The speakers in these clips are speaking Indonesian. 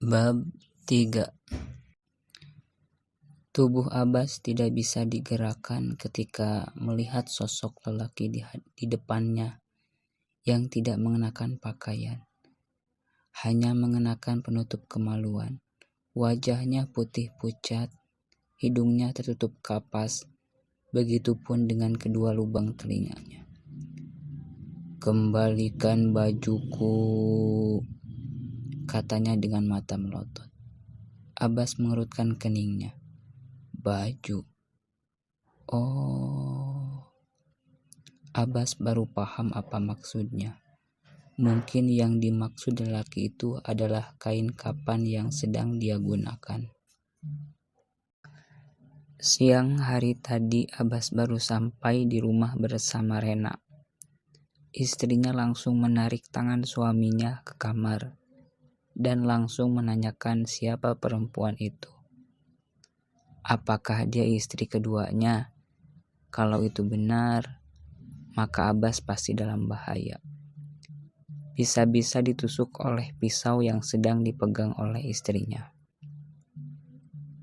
Bab 3. Tubuh Abbas tidak bisa digerakkan ketika melihat sosok lelaki di depannya yang tidak mengenakan pakaian, hanya mengenakan penutup kemaluan. Wajahnya putih pucat, hidungnya tertutup kapas, begitupun dengan kedua lubang telinganya. "Kembalikan bajuku," katanya dengan mata melotot. Abbas mengerutkan keningnya. "Baju? Oh." Abbas baru paham apa maksudnya. Mungkin yang dimaksud lelaki itu adalah kain kafan yang sedang dia gunakan. Siang hari tadi Abbas baru sampai di rumah bersama Rena. Istrinya langsung menarik tangan suaminya ke kamar dan langsung menanyakan siapa perempuan itu. Apakah dia istri keduanya? Kalau itu benar, maka Abbas pasti dalam bahaya. Bisa-bisa ditusuk oleh pisau yang sedang dipegang oleh istrinya.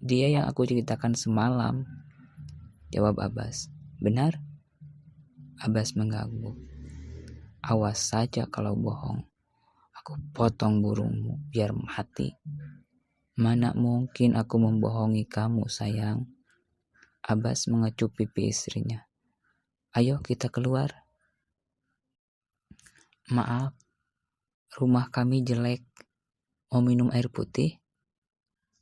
"Dia yang aku ceritakan semalam," jawab Abbas. "Benar?" Abbas mengangguk. "Awas saja kalau bohong. Aku potong burungmu biar mati." "Mana mungkin aku membohongi kamu, sayang." Abbas mengecup pipi istrinya. "Ayo kita keluar." "Maaf, rumah kami jelek. Mau minum air putih?"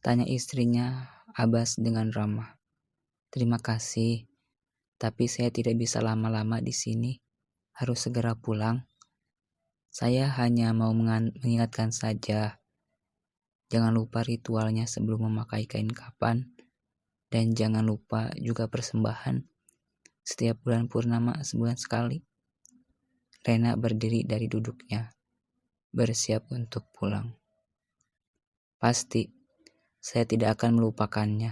tanya istrinya Abbas dengan ramah. "Terima kasih, tapi saya tidak bisa lama-lama di sini. Harus segera pulang. Saya hanya mau mengingatkan saja. Jangan lupa ritualnya sebelum memakai kain kafan. Dan jangan lupa juga persembahan setiap bulan purnama sebulan sekali." Rena berdiri dari duduknya, bersiap untuk pulang. "Pasti, saya tidak akan melupakannya."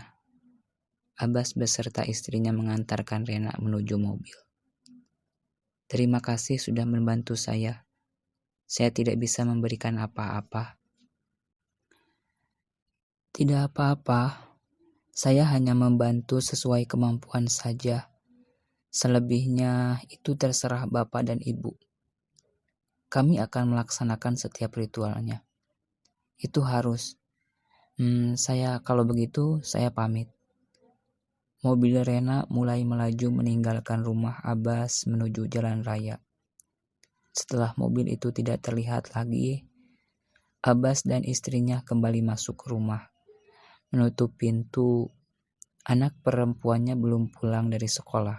Abbas beserta istrinya mengantarkan Rena menuju mobil. "Terima kasih sudah membantu saya. Saya tidak bisa memberikan apa-apa." "Tidak apa-apa. Saya hanya membantu sesuai kemampuan saja. Selebihnya itu terserah Bapak dan Ibu. Kami akan melaksanakan setiap ritualnya. Itu harus. Kalau begitu, saya pamit." Mobil Rena mulai melaju meninggalkan rumah Abbas menuju jalan raya. Setelah mobil itu tidak terlihat lagi, Abbas dan istrinya kembali masuk rumah. Menutup pintu, anak perempuannya belum pulang dari sekolah,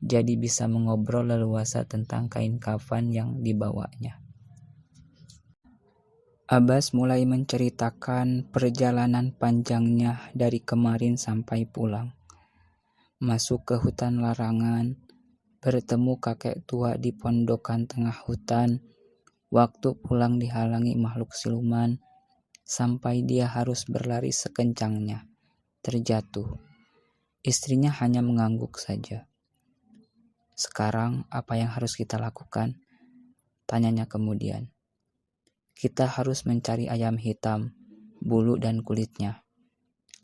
jadi bisa mengobrol leluasa tentang kain kafan yang dibawanya. Abbas mulai menceritakan perjalanan panjangnya dari kemarin sampai pulang. Masuk ke hutan larangan, bertemu kakek tua di pondokan tengah hutan, waktu pulang dihalangi makhluk siluman, sampai dia harus berlari sekencangnya, terjatuh. Istrinya hanya mengangguk saja. "Sekarang apa yang harus kita lakukan?" tanyanya kemudian. "Kita harus mencari ayam hitam, bulu dan kulitnya.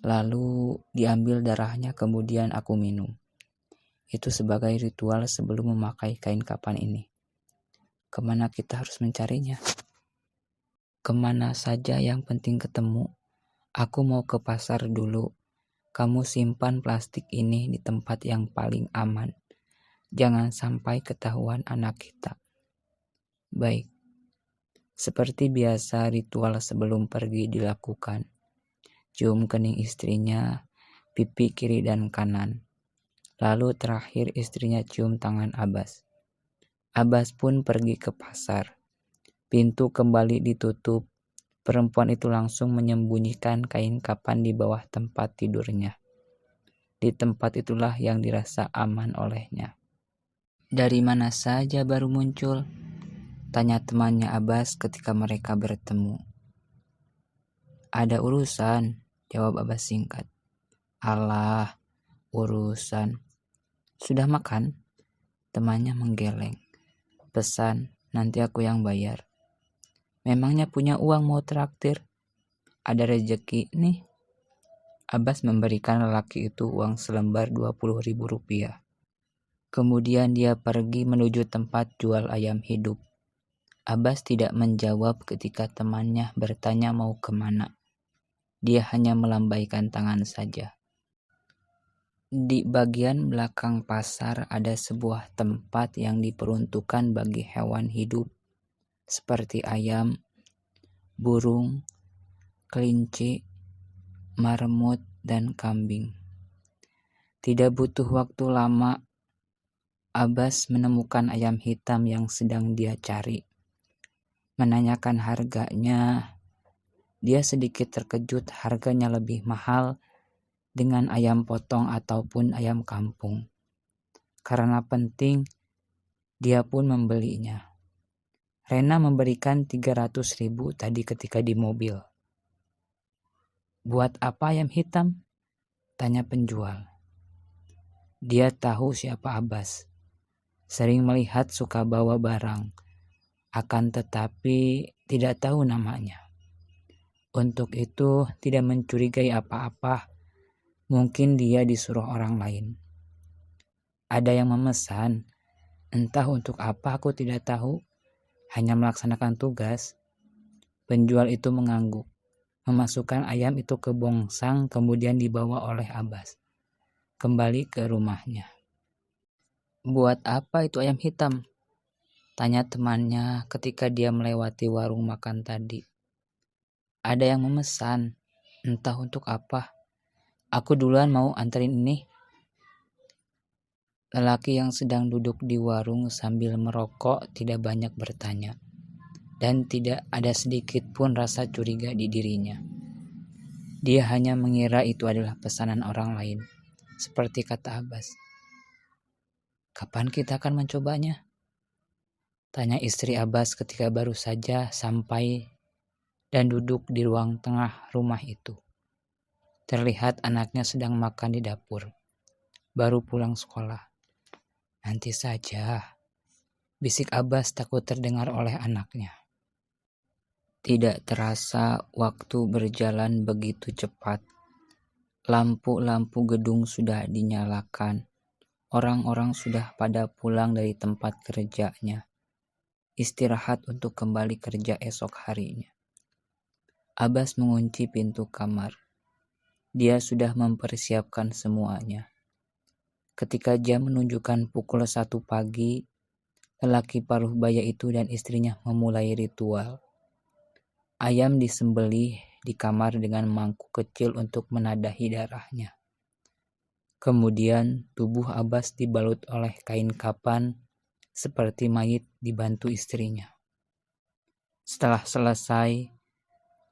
Lalu diambil darahnya, kemudian aku minum. Itu sebagai ritual sebelum memakai kain kafan ini." "Kemana kita harus mencarinya?" "Kemana saja yang penting ketemu. Aku mau ke pasar dulu. Kamu simpan plastik ini di tempat yang paling aman. Jangan sampai ketahuan anak kita." "Baik." Seperti biasa ritual sebelum pergi dilakukan. Cium kening istrinya, pipi kiri dan kanan. Lalu terakhir istrinya cium tangan Abbas. Abbas pun pergi ke pasar. Pintu kembali ditutup. Perempuan itu langsung menyembunyikan kain kafan di bawah tempat tidurnya. Di tempat itulah yang dirasa aman olehnya. "Dari mana saja baru muncul?" tanya temannya Abbas ketika mereka bertemu. "Ada urusan," jawab Abbas singkat. "Alah, urusan. Sudah makan?" Temannya menggeleng. "Pesan, nanti aku yang bayar." "Memangnya punya uang mau traktir?" ada rezeki nih. Abbas memberikan lelaki itu uang selembar 20.000 rupiah. Kemudian dia pergi menuju tempat jual ayam hidup. Abbas tidak menjawab ketika temannya bertanya mau kemana. Dia hanya melambaikan tangan saja. Di bagian belakang pasar ada sebuah tempat yang diperuntukkan bagi hewan hidup seperti ayam, burung, kelinci, marmut, dan kambing. Tidak butuh waktu lama, Abbas menemukan ayam hitam yang sedang dia cari. Menanyakan harganya, dia sedikit terkejut harganya lebih mahal dengan ayam potong ataupun ayam kampung. Karena penting, dia pun membelinya. Rena memberikan 300.000 tadi ketika di mobil. Buat apa ayam hitam? Tanya penjual. Dia tahu siapa Abbas. Sering melihat suka bawa barang. Akan tetapi tidak tahu namanya. Untuk itu tidak mencurigai apa-apa. Mungkin dia disuruh orang lain. Ada yang memesan. Entah untuk apa aku tidak tahu. Hanya melaksanakan tugas. Penjual itu mengangguk. Memasukkan ayam itu ke bongsang kemudian dibawa oleh Abbas. Kembali ke rumahnya. Buat apa itu ayam hitam? Tanya temannya ketika dia melewati warung makan tadi. Ada yang memesan. Entah untuk apa. Aku duluan mau anterin ini. Lelaki yang sedang duduk di warung sambil merokok tidak banyak bertanya. Dan tidak ada sedikit pun rasa curiga di dirinya. Dia hanya mengira itu adalah pesanan orang lain. Seperti kata Abbas. Kapan kita akan mencobanya? Tanya istri Abbas ketika baru saja sampai dan duduk di ruang tengah rumah itu. Terlihat anaknya sedang makan di dapur. Baru pulang sekolah. Nanti saja, bisik Abbas takut terdengar oleh anaknya. Tidak terasa waktu berjalan begitu cepat. Lampu-lampu gedung sudah dinyalakan. Orang-orang sudah pada pulang dari tempat kerjanya. Istirahat untuk kembali kerja esok harinya. Abbas mengunci pintu kamar. Dia sudah mempersiapkan semuanya. Ketika jam menunjukkan pukul 1 pagi, lelaki paruh baya itu dan istrinya memulai ritual. Ayam disembelih di kamar dengan mangkuk kecil untuk menadahi darahnya. Kemudian tubuh Abbas dibalut oleh kain kapan seperti mayit dibantu istrinya. Setelah selesai,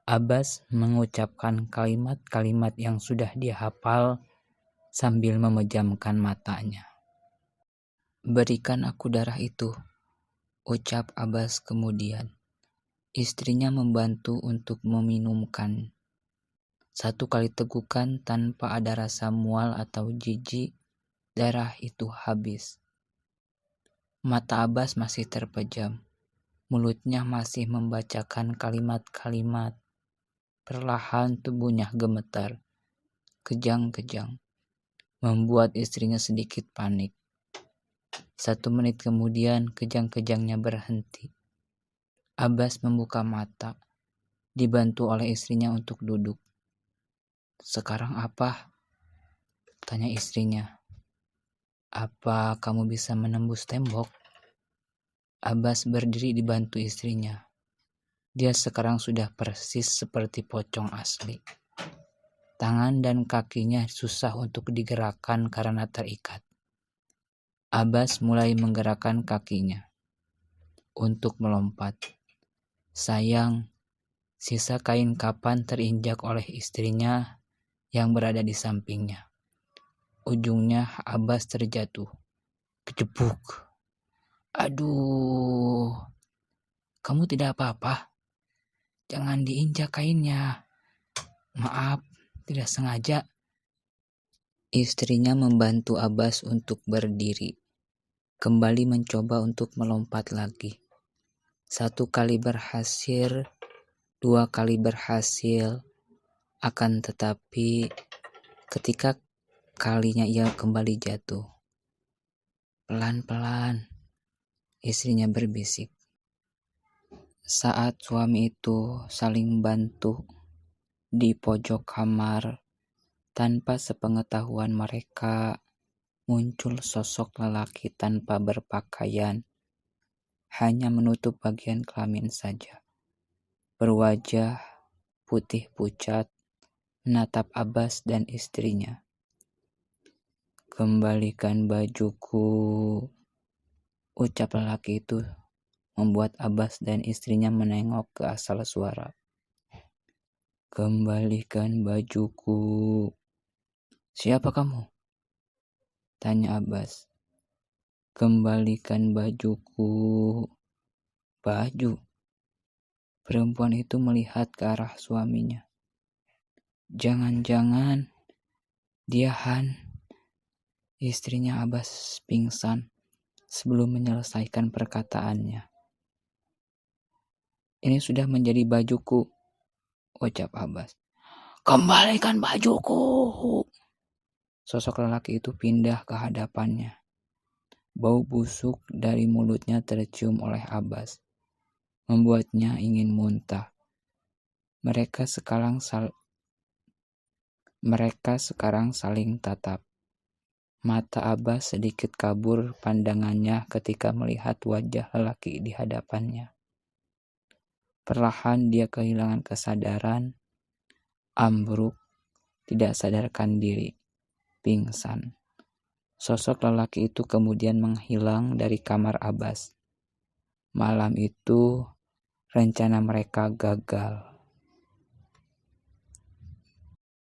Abbas mengucapkan kalimat-kalimat yang sudah dia hafal sambil memejamkan matanya. Berikan aku darah itu, ucap Abbas kemudian. Istrinya membantu untuk meminumkan. 1 kali tegukan tanpa ada rasa mual atau jijik, darah itu habis. Mata Abbas masih terpejam. Mulutnya masih membacakan kalimat-kalimat. Perlahan tubuhnya gemetar. Kejang-kejang. Membuat istrinya sedikit panik. 1 menit kemudian kejang-kejangnya berhenti. Abbas membuka mata. Dibantu oleh istrinya untuk duduk. Sekarang apa? Tanya istrinya. Apa kamu bisa menembus tembok? Abbas berdiri dibantu istrinya. Dia sekarang sudah persis seperti pocong asli. Tangan dan kakinya susah untuk digerakkan karena terikat. Abbas mulai menggerakkan kakinya untuk melompat. Sayang, sisa kain kapan terinjak oleh istrinya yang berada di sampingnya. Ujungnya Abbas terjatuh. Kejebuk. Aduh, kamu tidak apa-apa? Jangan diinjak kainnya. Maaf, tidak sengaja. Istrinya membantu Abbas untuk berdiri. Kembali mencoba untuk melompat lagi. 1 kali berhasil, 2 kali berhasil, Akan tetapi ketika kalinya ia kembali jatuh, pelan-pelan istrinya berbisik. Saat suami itu saling bantu di pojok kamar, tanpa sepengetahuan mereka muncul sosok lelaki tanpa berpakaian, hanya menutup bagian kelamin saja. Berwajah putih pucat, menatap Abbas dan istrinya. "Kembalikan bajuku," ucap lelaki itu, membuat Abbas dan istrinya menengok ke asal suara. "Kembalikan bajuku." "Siapa kamu?" tanya Abbas. "Kembalikan bajuku." "Baju?" Perempuan itu melihat ke arah suaminya. "Jangan-jangan dia Han." Istrinya Abbas pingsan sebelum menyelesaikan perkataannya. "Ini sudah menjadi bajuku," ucap Abbas. "Kembalikan bajuku." Sosok lelaki itu pindah ke hadapannya. Bau busuk dari mulutnya tercium oleh Abbas, membuatnya ingin muntah. Mereka sekarang saling tatap. Mata Abbas sedikit kabur pandangannya ketika melihat wajah lelaki di hadapannya. Perlahan dia kehilangan kesadaran, ambruk, tidak sadarkan diri, pingsan. Sosok lelaki itu kemudian menghilang dari kamar Abbas. Malam itu rencana mereka gagal.